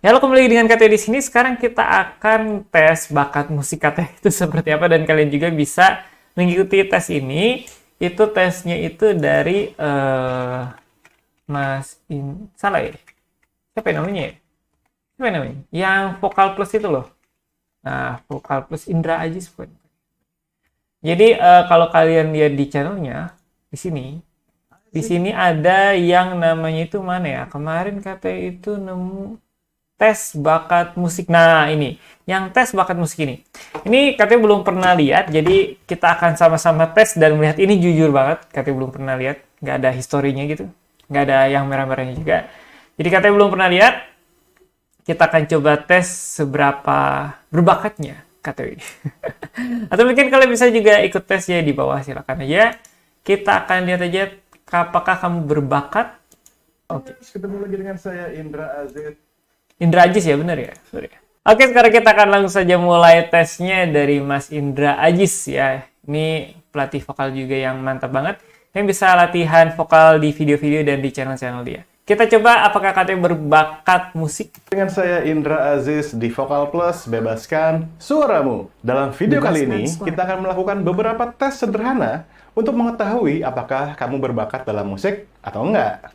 Ya, halo, kembali dengan KTO di sini. Sekarang kita akan tes bakat musik KTO itu seperti apa, dan kalian juga bisa mengikuti tes ini. Itu tesnya itu dari salah ya? Siapa yang namanya ya? Siapa yang namanya? Yang Vokal Plus itu loh. Nah, Vokal Plus Indra Ajis bukan. Jadi kalau kalian lihat di channelnya di sini ada yang namanya itu mana ya? Kemarin KTO itu nemu tes bakat musik. Nah, ini yang tes bakat musik ini katanya belum pernah lihat, jadi kita akan sama-sama tes dan melihat. Ini jujur banget, katanya belum pernah lihat, nggak ada historinya gitu, nggak ada yang merah-merahnya juga, jadi katanya belum pernah lihat. Kita akan coba tes seberapa berbakatnya katanya ini. Atau mungkin kalian bisa juga ikut tesnya di bawah, silakan aja. Kita akan lihat aja apakah kamu berbakat. Oke. Ketemu lagi dengan saya Indra Aziz. Indra Ajis ya, benar ya? Sorry. Oke, sekarang kita akan langsung saja mulai tesnya dari Mas Indra Ajis ya. Ini pelatih vokal juga yang mantap banget. Yang bisa latihan vokal di video-video dan di channel-channel dia. Kita coba apakah katanya berbakat musik. Dengan saya Indra Aziz di Vokal Plus, bebaskan suaramu. Dalam video kali ini, kita akan melakukan beberapa tes sederhana untuk mengetahui apakah kamu berbakat dalam musik atau enggak.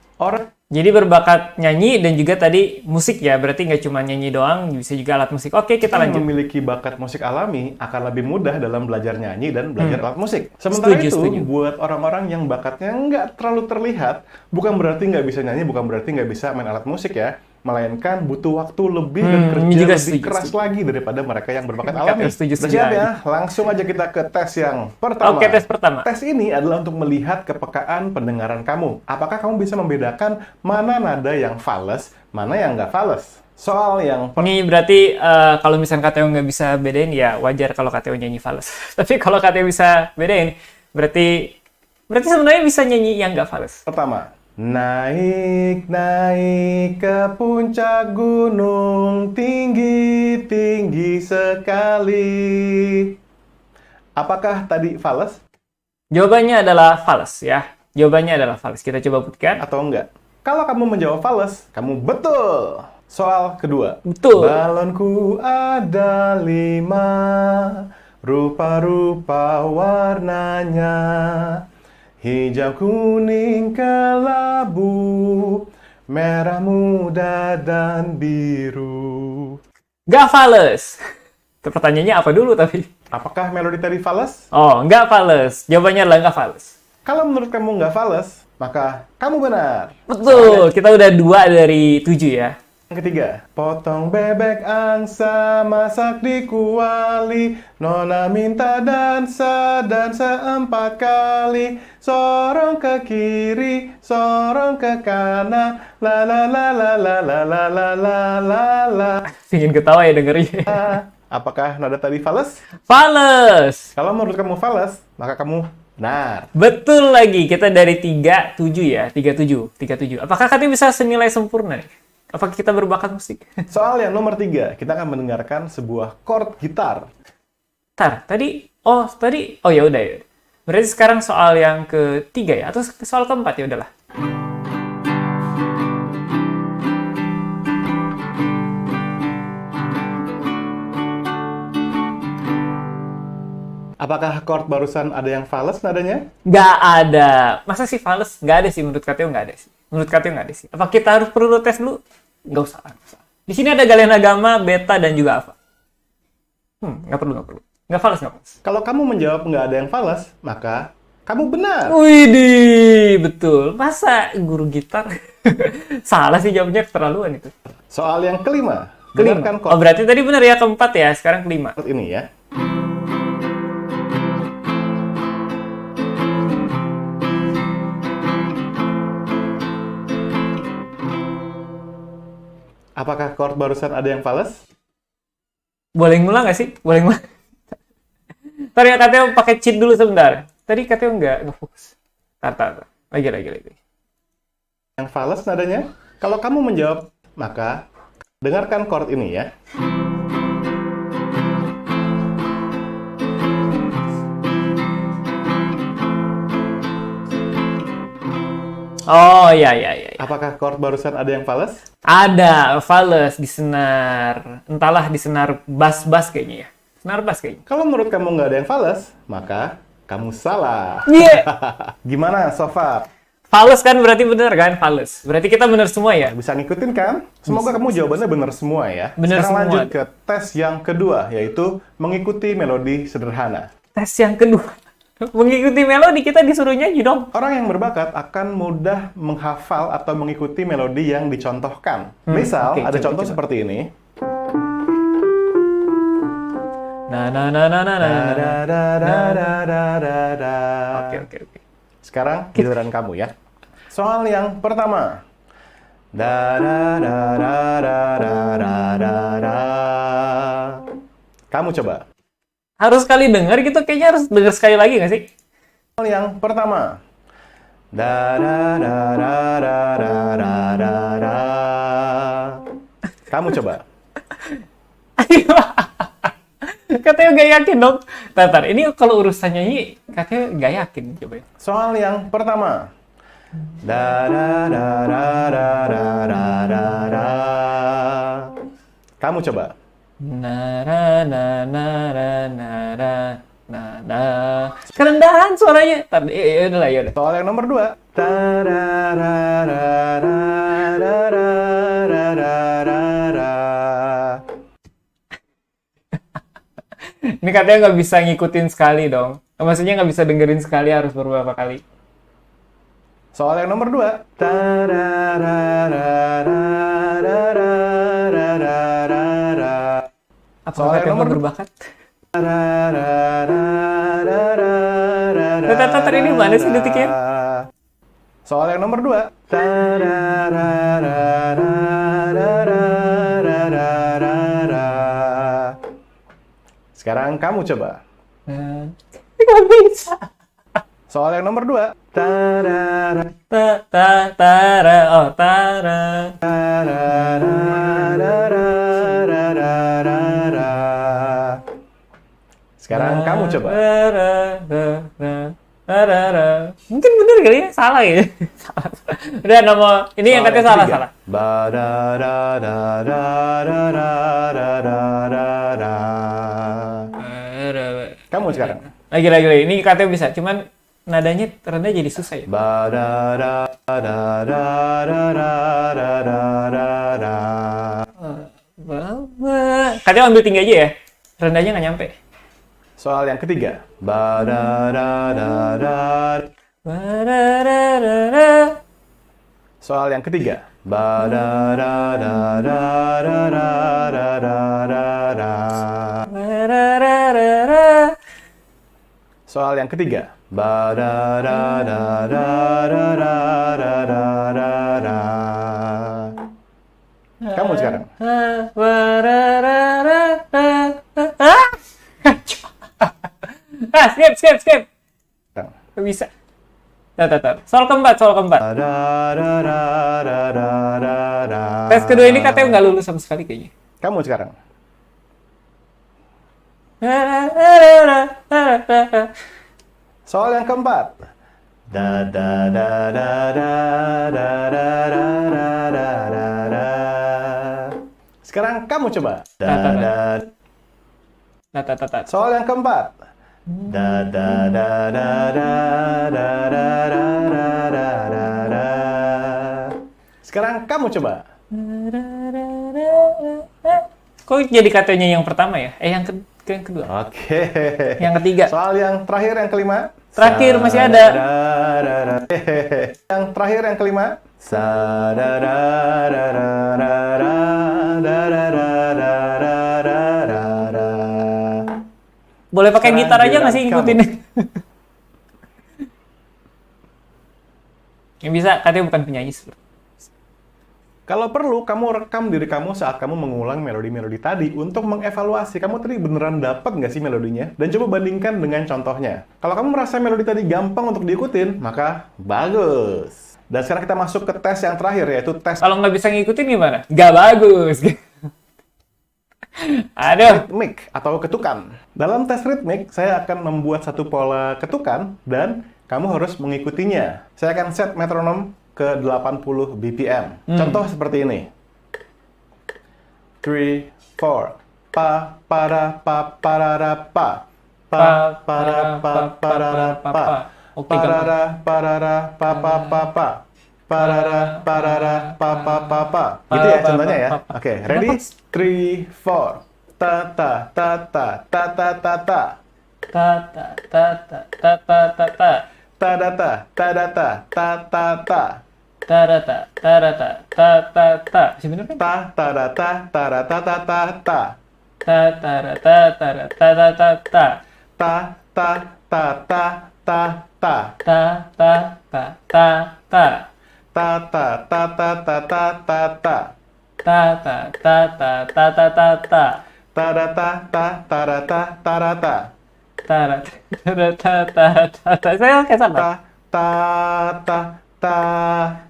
Jadi berbakat nyanyi dan juga tadi musik ya, berarti nggak cuma nyanyi doang, bisa juga alat musik. Oke, kita lanjut. Memiliki bakat musik alami akan lebih mudah dalam belajar nyanyi dan belajar alat musik. Sementara Setuju. buat orang-orang yang bakatnya nggak terlalu terlihat, bukan berarti nggak bisa nyanyi, bukan berarti nggak bisa main alat musik ya. Melainkan butuh waktu lebih dan kerja lebih keras lagi daripada mereka yang berbakat alami. Siap ya? Langsung aja kita ke tes yang pertama. Oke, tes pertama. Tes ini adalah untuk melihat kepekaan pendengaran kamu. Apakah kamu bisa membedakan mana nada yang fales, mana yang nggak fales? Soal yang Ini berarti kalau misalnya KTO nggak bisa bedain, ya wajar kalau KTO nyanyi fales. Tapi kalau KTO bisa bedain, berarti sebenarnya bisa nyanyi yang nggak fales. pertama. Naik ke puncak gunung tinggi sekali. Apakah tadi fales? Jawabannya adalah fales ya. Jawabannya adalah fales. Kita coba buktikan. Atau enggak? Kalau kamu menjawab fales, kamu betul. Soal kedua. Betul. Balonku ada 5, rupa-rupa warnanya. Hijau, kuning, kelabu, merah muda, dan biru. Nggak fales. Pertanyaannya apa dulu tapi? Apakah melodi tadi fales? Oh, nggak fales. Jawabannya adalah nggak fales. Kalau menurut kamu nggak fales, maka kamu benar. Betul. Kita udah 2 dari 7 ya. Yang ketiga, potong bebek angsa, masak di kuali, nona minta dansa 4 kali, sorong ke kiri, sorong ke kanan, la la la la la la la la la la la. Ingin ketawa ya dengernya. Apakah nada tadi fales? Fales. Kalau menurut kamu fales, maka kamu benar. Betul lagi. Kita dari 37 ya. 37. Apakah katanya bisa senilai sempurna nih? Apakah kita berbakat musik? Soal yang nomor 3, kita akan mendengarkan sebuah chord gitar. Oh ya udah ya. Berarti sekarang soal yang ketiga ya, atau soal keempat ya udahlah. Apakah chord barusan ada yang fales nadanya? Nggak ada. Masa sih fales? Nggak ada sih, menurut KTO nggak ada sih. Apa kita harus perlu tes dulu? Nggak usah. Di sini ada Galena Gamma, Beta, dan juga Alpha. Nggak perlu. Nggak fales. Kalau kamu menjawab nggak ada yang fales, maka kamu benar. Widih, betul. Masa guru gitar? Salah sih jawabnya, keterlaluan itu. Soal yang kelima. Kelima. Dengarkan chord Oh, berarti tadi benar ya, keempat ya. Sekarang kelima. ini ya. Apakah chord barusan ada yang fales? Boleh ngulang nggak sih? Boleh ngulang. Ntar ya, KTO pakai cheat dulu sebentar. Tadi KTO nggak fokus. Tar. Lagi. Yang fales nadanya? Kalau kamu menjawab, maka dengarkan chord ini ya. Oh, iya, iya, iya. Apakah chord barusan ada yang fales? Ada, fales di senar. Entahlah, di senar bass kayaknya ya. Senar bass kayaknya. Kalau menurut kamu nggak ada yang fales, maka kamu salah. Iya. Gimana so far? Fales kan berarti bener kan? Fales. Berarti kita bener semua ya? Bisa ngikutin kan? Semoga kamu jawabannya benar semua ya. Benar Sekarang semua. lanjut ke tes yang kedua, yaitu mengikuti melodi sederhana. Tes yang kedua. Mengikuti melodi, kita disuruh nyanyi dong. Orang yang berbakat akan mudah menghafal atau mengikuti melodi yang dicontohkan. Misal, oke, ada coba, contoh coba. seperti ini. Nah, nah, nah, nah, nah, nah, nah, Da-da-da-da-da-da. Oke. Sekarang giliran kamu ya. Soal yang pertama. Da-da-da-da-da-da-da-da. Kamu coba. Harus sekali denger gitu, kayaknya harus denger sekali lagi nggak sih? Soal yang pertama. Da-da-da-da-da-da-da-da. Kamu coba. Katanya nggak yakin dong. Tar, ini kalau urusan nyanyi, katanya nggak yakin. Coba ya. Soal yang pertama. Da-da-da-da-da-da-da-da. Kamu coba. Nara na nara nara na na. Kerendahan suaranya. Tar, ya udah. Soal yang nomor 2. Ini katanya nggak bisa ngikutin sekali dong. Maksudnya nggak bisa dengerin sekali, harus beberapa kali. Soal yang nomor 2. Apa Soal yang katanya nomor berbakat? Tar, ini mana sih detiknya? Soal yang nomor 2. Sekarang kamu coba. Nggak bisa. Soal yang nomor 2. Tara, oh tara. Sekarang kamu coba. Mungkin bener kali ya, salah ya. Salah. Udah nomor ini yang katanya salah. Kamu sekarang. Lagi. Ini katanya bisa, cuman nadanya rendah jadi susah ya. Katanya ambil tinggi aja ya. Rendahnya nggak nyampe. Soal yang ketiga. Soal yang ketiga. Soal yang ketiga. Kamu sekarang. Skip. Nggak bisa. Tar. Soal keempat. Tes kedua ini katanya nggak lulus sama sekali kayaknya. Kamu sekarang. Soal yang keempat. Sekarang kamu coba. Soal yang keempat. Sekarang kamu coba. Kok jadi katanya yang pertama ya? Yang kedua. Oke. Yang ketiga. Soal yang terakhir, yang kelima. Terakhir masih ada. Yang terakhir, yang kelima. Boleh pakai gitar aja nggak sih ngikutin? Yang bisa, katanya bukan penyanyi. Kalau perlu, kamu rekam diri kamu saat kamu mengulang melodi-melodi tadi untuk mengevaluasi kamu tadi beneran dapat nggak sih melodinya, dan coba bandingkan dengan contohnya. Kalau kamu merasa melodi tadi gampang untuk diikutin, maka bagus. Dan sekarang kita masuk ke tes yang terakhir, yaitu tes Kalau nggak bisa ngikutin gimana? Nggak bagus. Aduh. ritmik atau ketukan. Dalam tes ritmik, saya akan membuat satu pola ketukan dan kamu harus mengikutinya. Saya akan set metronom ke 80 BPM. Contoh seperti ini. 3, 4. Pa, para, pa, parara, pa. Pa, para, pa, parara, pa. Oke, gampang. Parara, parara, pa, pa, pa, pa. Parara, parara, pa, pa, pa, pa. Gitu ya contohnya ya. Oke, ready? 3, 4. Ta, ta, ta, ta, ta, ta, ta, ta. Ta ta ta ta ta ta ta ta. Ta-da-ta, ta-da-ta, ta-ta-ta. Tarata tarata ta ta ta. Sebenarnya Ta, ta-da-ta, ta-da-ta-ta-ta-ta. ta tarata tarata ta ta ta. Ta, ta, ta, ta, ta, ta. Ta ta ta ta ta. Ta, ta, ta, ta, ta, ta, ta, ta. Ta ta ta ta ta ta ta ta. Ta-da-ta, ta, ta-da-ta, ta-da-ta. Tarata tarata ta ta. Saya kayak salah. Ta, ta, ta, ta.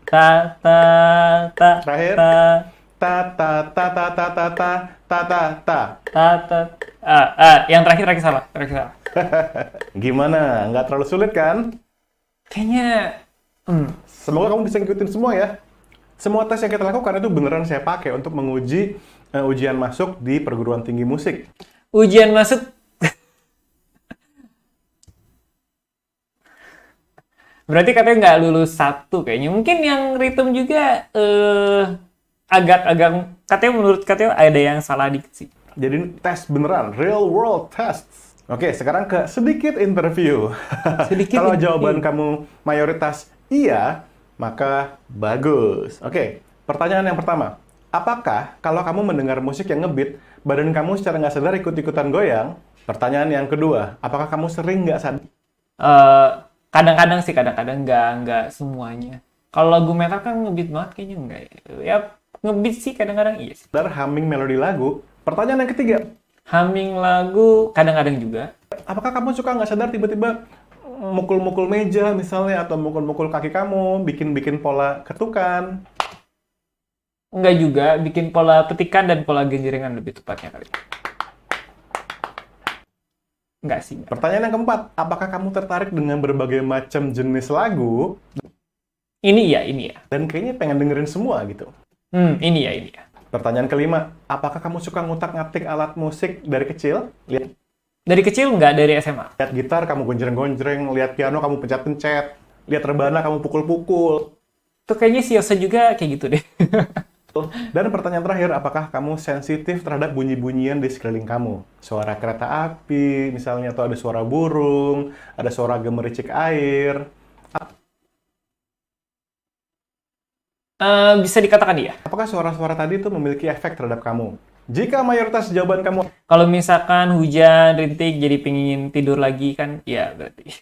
Ta ta ta. Terakhir. Ta Ta, ta, ta, ta, ta, ta, ta, ta, ta, ta. ta ta. Yang terakhir salah. Terakhir salah. Gimana? Nggak terlalu sulit kan? Kayaknya Semoga kamu bisa ngikutin semua ya. Semua tes yang kita lakukan itu beneran saya pakai untuk menguji ujian masuk di perguruan tinggi musik. ujian masuk. Berarti katanya nggak lulus satu kayaknya. Mungkin yang ritme juga agak-agak katanya menurut katanya ada yang salah dikit sih. Jadi tes beneran, real world tests. Oke, sekarang ke sedikit interview. Sedikit Kalau interview. jawaban kamu mayoritas iya, maka bagus. Oke, pertanyaan yang pertama. Apakah kalau kamu mendengar musik yang ngebeat, badan kamu secara nggak sadar ikut-ikutan goyang? Pertanyaan yang kedua, apakah kamu sering nggak sadar Kadang-kadang sih, kadang-kadang nggak semuanya. Kalau lagu metal kan ngebeat banget kayaknya enggak ya. Ya ngebeat sih kadang-kadang iya sih. humming melodi lagu? Pertanyaan yang ketiga, Humming lagu kadang-kadang juga. apakah kamu suka nggak sadar tiba-tiba mukul-mukul meja misalnya, atau mukul-mukul kaki kamu, bikin-bikin pola ketukan? Enggak juga, bikin pola petikan dan pola genjrengan lebih tepatnya kali. Enggak sih. Enggak. Pertanyaan yang keempat, apakah kamu tertarik dengan berbagai macam jenis lagu Ini ya. dan kayaknya pengen dengerin semua gitu? Ini ya. Pertanyaan kelima, apakah kamu suka ngutak-ngatik alat musik dari kecil? Lihat Dari kecil enggak, dari SMA. gitar kamu gonjreng-gonjreng, lihat piano kamu pencet-pencet, lihat rebana kamu pukul-pukul. Tuh kayaknya si Yosa juga kayak gitu deh. Dan pertanyaan terakhir, apakah kamu sensitif terhadap bunyi-bunyian di sekeliling kamu? Suara kereta api, misalnya, atau ada suara burung, ada suara gemericik air. Bisa dikatakan iya. Apakah suara-suara tadi itu memiliki efek terhadap kamu? Jika mayoritas jawaban kamu Kalau misalkan hujan, rintik, jadi pingin tidur lagi kan, ya berarti.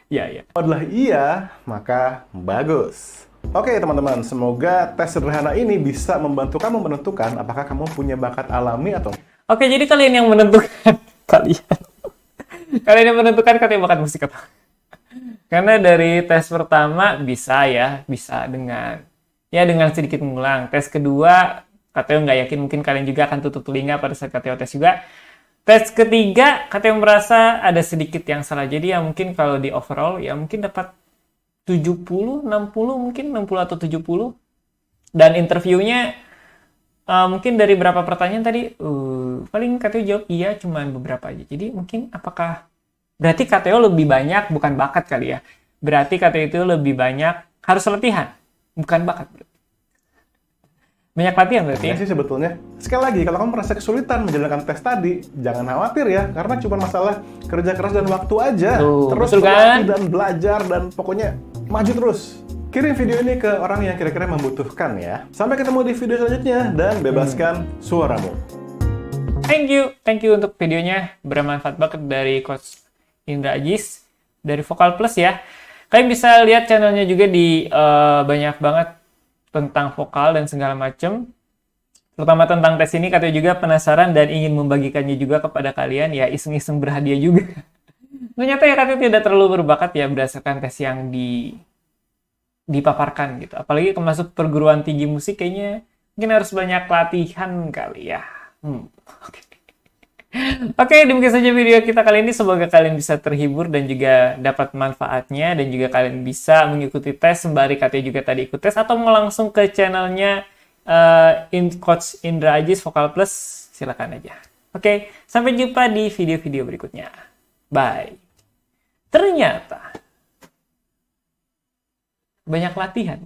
Ya. adalah iya, maka bagus. Oke teman-teman, semoga tes sederhana ini bisa membantu kamu menentukan apakah kamu punya bakat alami atau Oke, jadi kalian yang menentukan. Kalian yang menentukan katanya bakat musik apa. Karena dari tes pertama bisa dengan sedikit mengulang. Tes kedua katanya nggak yakin, mungkin kalian juga akan tutup telinga pada saat katanya tes juga. Tes ketiga katanya merasa ada sedikit yang salah. Jadi ya mungkin kalau di overall ya mungkin dapat 70, 60 mungkin 60 atau 70. Dan interviewnya mungkin dari berapa pertanyaan tadi paling katanya jawab iya cuman beberapa aja. Jadi mungkin apakah berarti KTO lebih banyak bukan bakat kali ya. Berarti KTO itu lebih banyak harus latihan, bukan bakat. Banyak latihan berarti ya. sih sebetulnya. Sekali lagi, kalau kamu merasa kesulitan menjalankan tes tadi, jangan khawatir ya, karena cuma masalah kerja keras dan waktu aja. Terus betul kan? berlatih dan belajar dan pokoknya maju terus. Kirim video ini ke orang yang kira-kira membutuhkan ya. Sampai ketemu di video selanjutnya dan bebaskan suaramu. Thank you untuk videonya, bermanfaat banget dari Coach Indra Ajis dari Vokal Plus ya. Kalian bisa lihat channelnya juga di banyak banget tentang vokal dan segala macam. Terutama tentang tes ini, katanya juga penasaran dan ingin membagikannya juga kepada kalian, ya iseng-iseng berhadiah juga. Ternyata ya katanya tidak terlalu berbakat ya berdasarkan tes yang dipaparkan gitu. Apalagi masuk perguruan tinggi musik kayaknya mungkin harus banyak latihan kali ya. Oke. Oke, demikian saja video kita kali ini. Semoga kalian bisa terhibur dan juga dapat manfaatnya. Dan juga kalian bisa mengikuti tes sembari katanya juga tadi ikut tes. Atau mau langsung ke channelnya Coach Indra Ajis Vokal Plus. Silakan aja. Oke, sampai jumpa di video-video berikutnya. Bye. Ternyata banyak latihan.